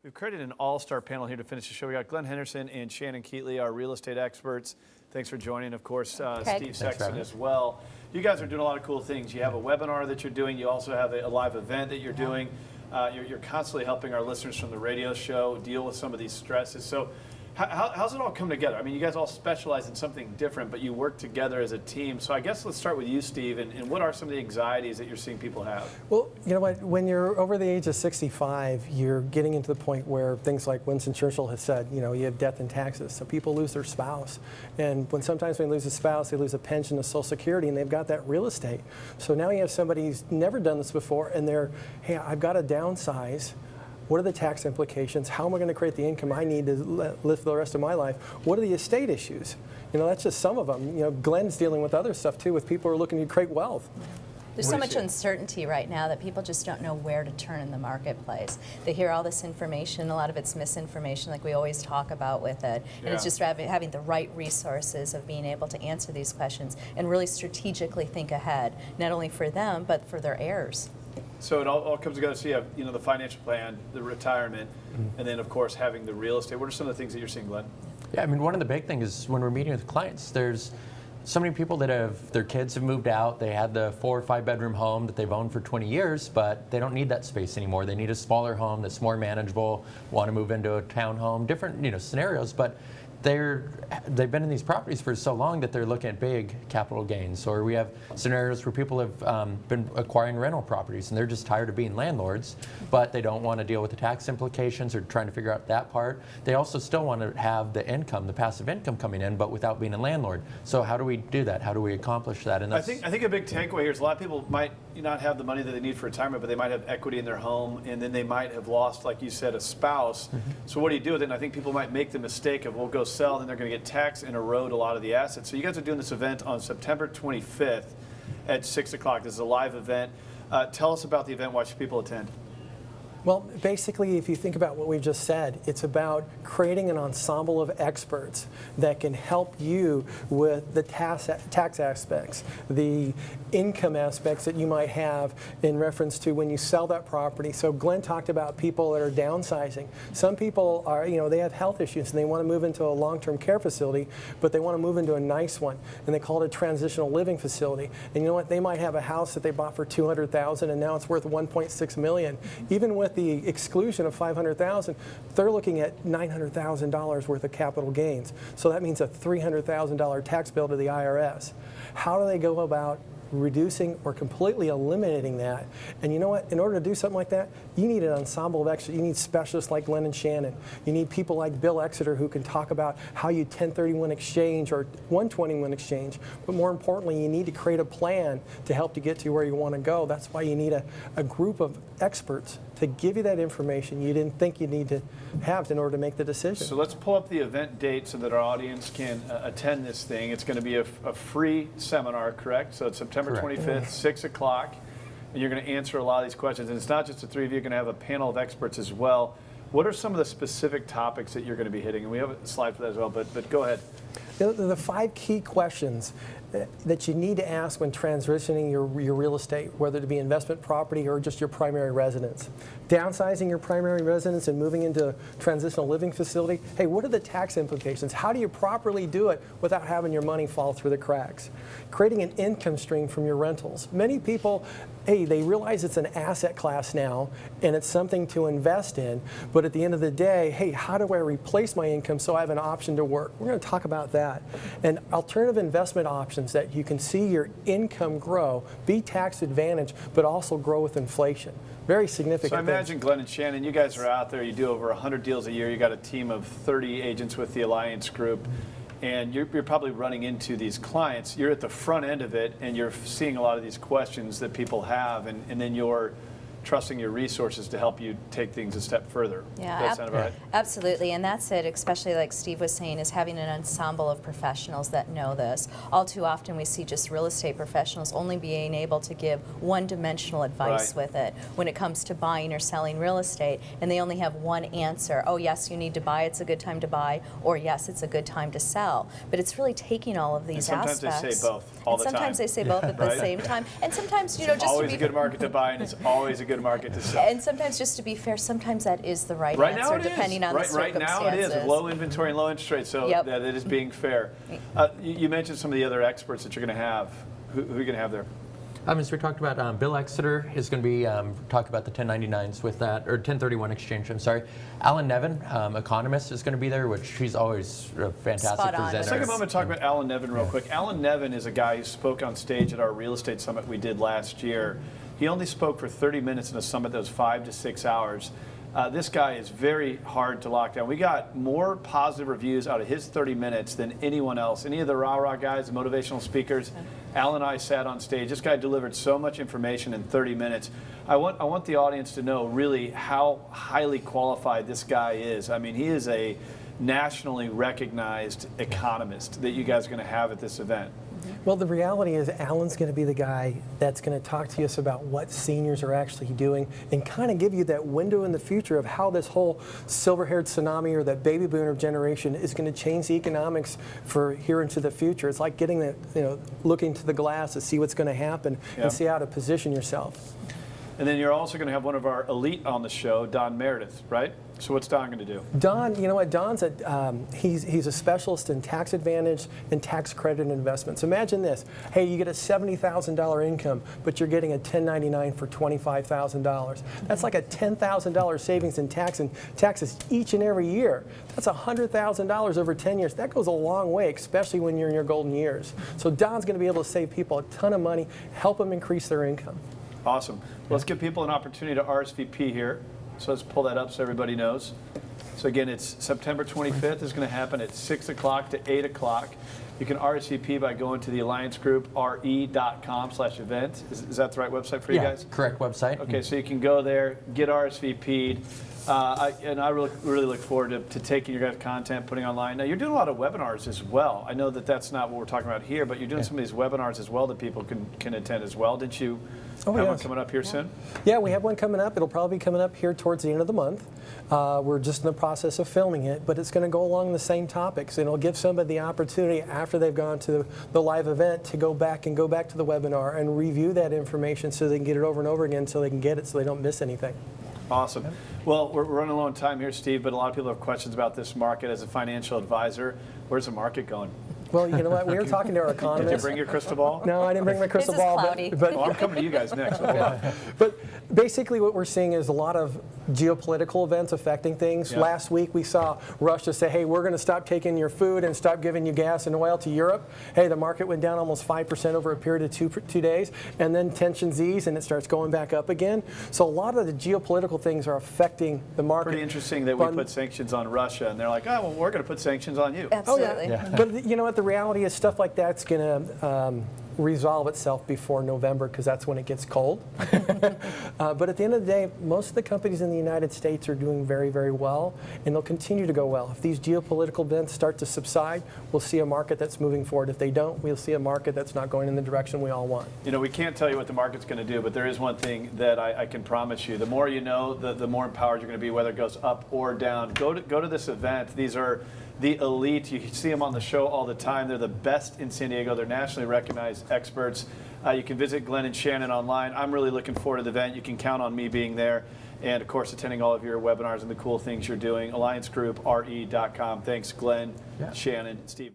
We've created an all-star panel here to finish the show. We got Glen Henderson and Shannon Keatley, our real estate experts. Thanks for joining. Of course, Steve Sexton as well. You guys are doing a lot of cool things. You have a webinar that you're doing. You also have a live event that you're doing. You're constantly helping our listeners from the radio show deal with some of these stresses. So how's it all come together? I mean, you guys all specialize in something different, but you work together as a team. So I guess let's start with you, Steve, and what are some of the anxieties that you're seeing people have? Well, you know what, when you're over the age of 65, you're getting into the point where things like Winston Churchill has said, you know, you have death and taxes. So people lose their spouse. And sometimes when they lose a spouse, they lose a pension, a Social Security, and they've got that real estate. So now you have somebody who's never done this before, and they're, hey, I've got to downsize. What are the tax implications? How am I going to create the income I need to live for the rest of my life? What are the estate issues? You know, that's just some of them. You know, Glen's dealing with other stuff too, with people who are looking to create wealth. There's so much uncertainty right now that people just don't know where to turn in the marketplace. They hear all this information, a lot of it's misinformation like we always talk about with it. And it's just having the right resources of being able to answer these questions and really strategically think ahead, not only for them, but for their heirs. So it all comes together. So you have, you know, the financial plan, the retirement, and then of course having the real estate. What are some of the things that you're seeing, Glen? Yeah, I mean, one of the big things is when we're meeting with clients, there's so many people that have, their kids have moved out, they had the 4 or 5 bedroom home that they've owned for 20 years, but they don't need that space anymore. They need a smaller home that's more manageable, want to move into a townhome, different, you know, scenarios, but they've been in these properties for so long that they're looking at big capital gains. Or we have scenarios where people have been acquiring rental properties and they're just tired of being landlords, but they don't want to deal with the tax implications or trying to figure out that part. They also still want to have the income, the passive income coming in, but without being a landlord. So how do we do that? How do we accomplish that? And I think a big takeaway here is a lot of people might not have the money that they need for retirement, but they might have equity in their home, and then they might have lost, like you said, a spouse. So what do you do with it? And I think people might make the mistake of, we'll go sell, then they're going to get taxed and erode a lot of the assets. So you guys are doing this event on September 25th at 6 o'clock. This is a live event. Tell us about the event. Why should people attend? Well, basically, if you think about what we've just said, it's about creating an ensemble of experts that can help you with the tax aspects, the income aspects that you might have in reference to when you sell that property. So Glen talked about people that are downsizing. Some people are, you know, they have health issues and they want to move into a long-term care facility, but they want to move into a nice one, and they call it a transitional living facility. And you know what? They might have a house that they bought for $200,000 and now it's worth $1.6 million. Even with the exclusion of $500,000, they're looking at $900,000 worth of capital gains. So that means a $300,000 tax bill to the IRS. How do they go about reducing or completely eliminating that? And you know what? In order to do something like that, you need an ensemble of experts. You need specialists like Glen and Shannon. You need people like Bill Exeter who can talk about how you 1031 exchange or 121 exchange. But more importantly, you need to create a plan to help you get to where you want to go. That's why you need a group of experts to give you that information you didn't think you need to have in order to make the decision. So let's pull up the event date so that our audience can attend this thing. It's going to be a free seminar, correct? So it's September 25th, 6 o'clock, and you're going to answer a lot of these questions. And it's not just the three of you, you're going to have a panel of experts as well. What are some of the specific topics that you're going to be hitting? And we have a slide for that as well, but go ahead. The 5 key questions that you need to ask when transitioning your real estate, whether it be investment property or just your primary residence. Downsizing your primary residence and moving into a transitional living facility. Hey, what are the tax implications? How do you properly do it without having your money fall through the cracks? Creating an income stream from your rentals. Many people, hey, they realize it's an asset class now and it's something to invest in, but at the end of the day, hey, how do I replace my income so I have an option to work? We're going to talk about that. And alternative investment options that you can see your income grow, be tax advantaged, but also grow with inflation. Very significant. So I imagine, Glen and Shannon, you guys are out there, you do over 100 deals a year, you got a team of 30 agents with the Alliance Group, and you're probably running into these clients. You're at the front end of it, and you're seeing a lot of these questions that people have, and then you're trusting your resources to help you take things a step further. Yeah, Does that sound about right? Absolutely, and that's it, especially like Steve was saying, is having an ensemble of professionals that know this. All too often we see just real estate professionals only being able to give one-dimensional advice with it when it comes to buying or selling real estate, and they only have one answer. Oh yes, you need to buy, it's a good time to buy, or yes, it's a good time to sell. But it's really taking all of these aspects. Sometimes they say both all the time. Sometimes they say both at the same time. And sometimes, you know, just always a good market to buy, and it's always a good good market to sell. And sometimes, just to be fair, sometimes that is the right Right now answer, it is. depending on the Right circumstances. now it is. Low inventory and low interest rates, so Yep. that it is being fair. You mentioned some of the other experts that you're going to have. Who are you going to have there? As we talked about, Bill Exeter is going to be talk about the 1099s with that, or 1031 exchange, I'm sorry. Alan Nevin, economist, is going to be there, which he's always a fantastic Spot on. presenter. Let's take a moment to talk about Alan Nevin real quick. Alan Nevin is a guy who spoke on stage at our real estate summit we did last year. He only spoke for 30 minutes in a summit that was 5 to 6 hours. This guy is very hard to lock down. We got more positive reviews out of his 30 minutes than anyone else. Any of the rah-rah guys, the motivational speakers, Alan and I sat on stage. This guy delivered so much information in 30 minutes. I want the audience to know really how highly qualified this guy is. I mean, he is a nationally recognized economist that you guys are going to have at this event. Well, the reality is Alan's going to be the guy that's going to talk to us about what seniors are actually doing and kind of give you that window in the future of how this whole silver haired tsunami or that baby boomer generation is going to change the economics for here into the future. It's like getting that, looking to the glass to see what's going to happen and see how to position yourself. And then you're also going to have one of our elite on the show, Don Meredith, right? So what's Don going to do? Don, you know what? Don's he's a specialist in tax advantage and tax credit investments. Imagine this. Hey, you get a $70,000 income, but you're getting a 1099 for $25,000. That's like a $10,000 savings in taxes each and every year. That's $100,000 over 10 years. That goes a long way, especially when you're in your golden years. So Don's going to be able to save people a ton of money, help them increase their income. Awesome. Let's give people an opportunity to RSVP here. So let's pull that up so everybody knows. So again, it's September 25th. It's going to happen at 6 o'clock to 8 o'clock. You can RSVP by going to the Alliance Group, re.com/event. Is that the right website for you guys? Correct website. Okay, so you can go there, get RSVP'd. And I really look forward to taking your guys' content, putting online. Now, you're doing a lot of webinars as well. I know that that's not what we're talking about here, but you're doing some of these webinars as well that people can attend as well. Didn't you have one coming up here soon? Yeah, we have one coming up. It'll probably be coming up here towards the end of the month. We're just in the process of filming it, but it's going to go along the same topics. And it'll give somebody the opportunity after they've gone to the live event to go back to the webinar and review that information so they can get it over and over again so they can get it so they don't miss anything. Awesome. Well, we're running low on time here, Steve, but a lot of people have questions about this market. As a financial advisor, where's the market going? Well, you know what? We were talking to our Did economists. you bring your crystal ball? No, I didn't bring my crystal This is ball. cloudy. Well, I'm coming to you guys next. Hold on. But basically what we're seeing is a lot of geopolitical events affecting things. Yeah. Last week we saw Russia say, hey, we're going to stop taking your food and stop giving you gas and oil to Europe. Hey, the market went down almost 5% over a period of two days. And then tensions ease and it starts going back up again. So a lot of the geopolitical things are affecting the market. Pretty interesting that we put sanctions on Russia, and they're like, oh, well, we're going to put sanctions on you. Absolutely. But you know what? The reality is stuff like that's going to resolve itself before November because that's when it gets cold. But at the end of the day, most of the companies in the United States are doing very, very well, and they'll continue to go well. If these geopolitical events start to subside, we'll see a market that's moving forward. If they don't, we'll see a market that's not going in the direction we all want. You know, we can't tell you what the market's going to do, but there is one thing that I can promise you. The more you know, the more empowered you're going to be, whether it goes up or down. Go to this event. These are the elite. You see them on the show all the time. They're the best in San Diego. They're nationally recognized experts. You can visit Glen and Shannon online. I'm really looking forward to the event. You can count on me being there. And, of course, attending all of your webinars and the cool things you're doing. Alliance Group, re.com. Thanks, Glen, Shannon, Steve.